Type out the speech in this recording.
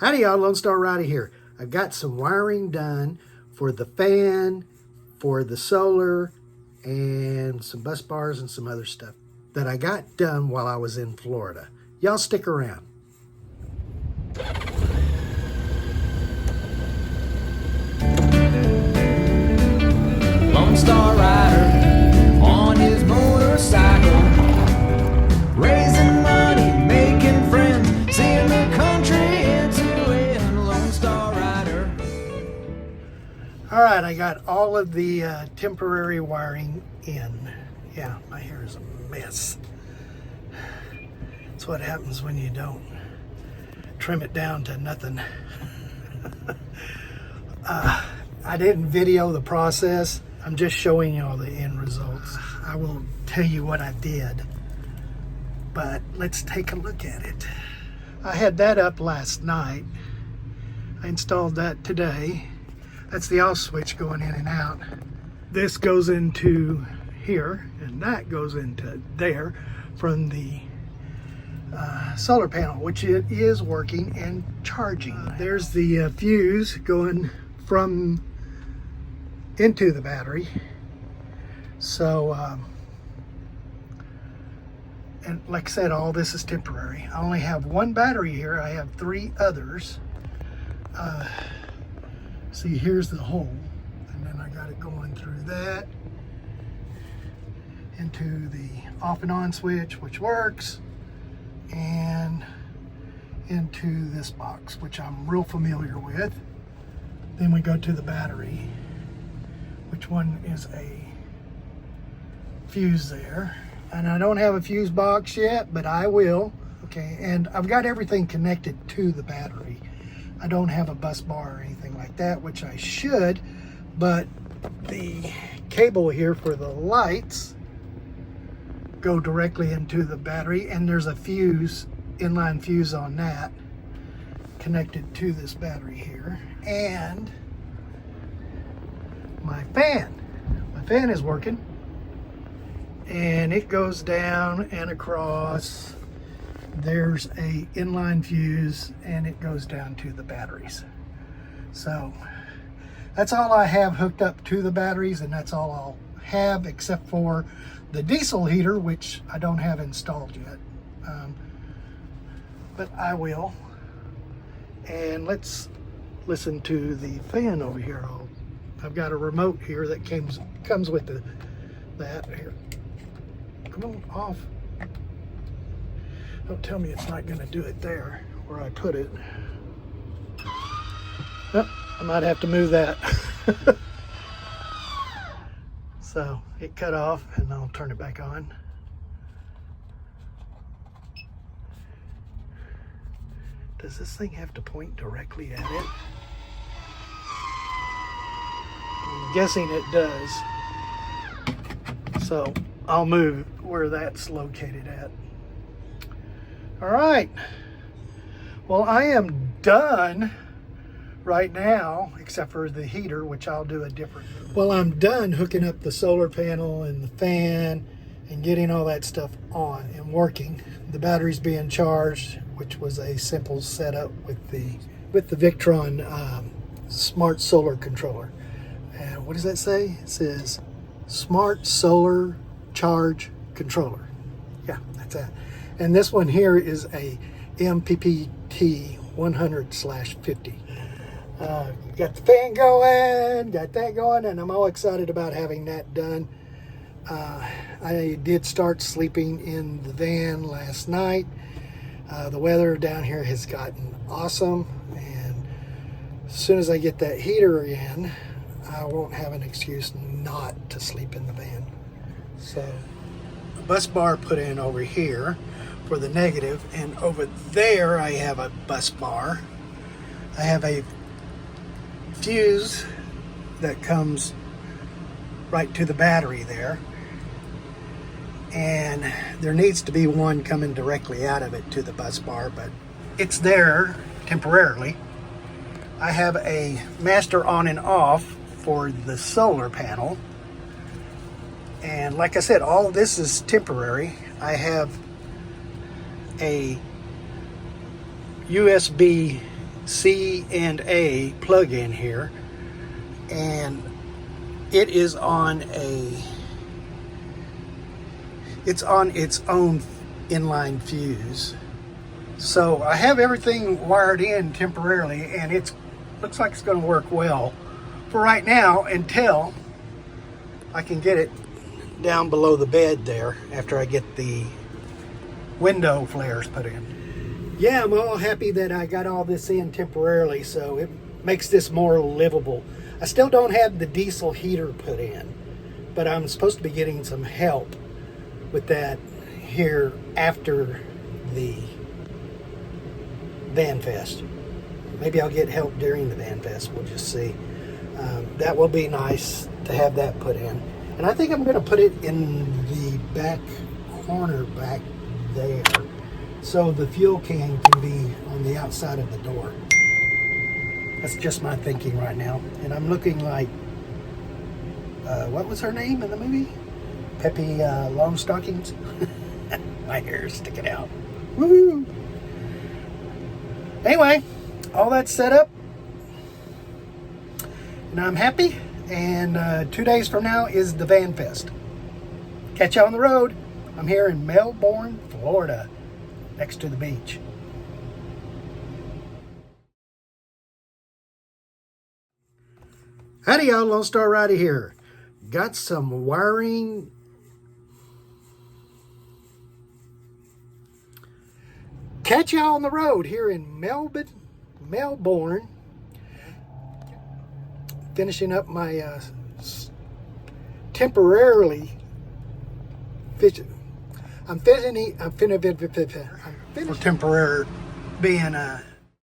Howdy y'all, Lone Star Rider here. I've got some wiring done for the fan, for the solar, and some bus bars and some other stuff that I got done while I was in Florida. Y'all stick around. Lone Star Rider on his motorcycle, raising money, making friends, seeing the country into it. Lone Star Rider. All right, I got all of the temporary wiring in. Yeah, my hair is a mess. That's what happens when you don't trim it down to nothing. I didn't video the process. I'm just showing you all the end results. I will tell you what I did, but let's take a look at it. I had that up last night. I installed that today. That's the off switch going in and out. This goes into here, and that goes into there from the solar panel, which it is working and charging. There's the fuse going from into the battery. So, and like I said, all this is temporary. I only have one battery here. I have 3 others. See, here's the hole, and then I got it going through that into the off and on switch, which works, and into this box, which I'm real familiar with. Then we go to the battery, which one is a fuse there. And I don't have a fuse box yet, but I will. Okay, and I've got everything connected to the battery. I don't have a bus bar or anything like that, which I should, but the cable here for the lights go directly into the battery, and there's a fuse, inline fuse on that, connected to this battery here. And my fan is working, and it goes down and across. There's a inline fuse, and it goes down to the batteries. So that's all I have hooked up to the batteries, and that's all I'll have, except for the diesel heater, which I don't have installed yet, but I will. And let's listen to the fan over here. I've got a remote here that comes with that here. Come on, off. Don't tell me it's not going to do it there where I put it. Oh, I might have to move that. So it cut off, and I'll turn it back on. Does this thing have to point directly at it? I'm guessing it does. So I'll move where that's located at. All right. Well, I am done right now, except for the heater, which I'll do a different. Well, I'm done hooking up the solar panel and the fan and getting all that stuff on and working. The battery's being charged, which was a simple setup with the Victron SmartSolar controller. And what does that say? It says SmartSolar Charge Controller. Yeah, that's that. And this one here is a MPPT 100/50. Got the fan going, got that going, and I'm all excited about having that done. I did start sleeping in the van last night. The weather down here has gotten awesome, and as soon as I get that heater in, I won't have an excuse not to sleep in the van. So, a bus bar put in over here for the negative, and over there I have a bus bar. I have a fuse that comes right to the battery there, and there needs to be one coming directly out of it to the bus bar, but it's there temporarily. I have a master on and off for the solar panel, and like I said, all of this is temporary. I have a USB C and A plug-in here, and it is on its own inline fuse. So I have everything wired in temporarily, and it looks like it's going to work well for right now until I can get it down below the bed there after I get the window flares put in. Yeah, I'm all happy that I got all this in temporarily, so it makes this more livable. I still don't have the diesel heater put in, but I'm supposed to be getting some help with that here after the Van Fest. Maybe I'll get help during the Van Fest, we'll just see. That will be nice to have that put in. And I think I'm going to put it in the back corner back there, so the fuel can be on the outside of the door. That's just my thinking right now. And I'm looking like, what was her name in the movie? Peppy Longstockings? My hair's sticking out. Woo! Anyway, all that's set up, and I'm happy. And 2 days from now is the Van Fest. Catch you on the road. I'm here in Melbourne, Florida, next to the beach. Howdy y'all, Lone Star Rider here. Got some wiring. Catch y'all on the road here in Melbourne. Finishing up my temporarily. I'm finishing for temporary being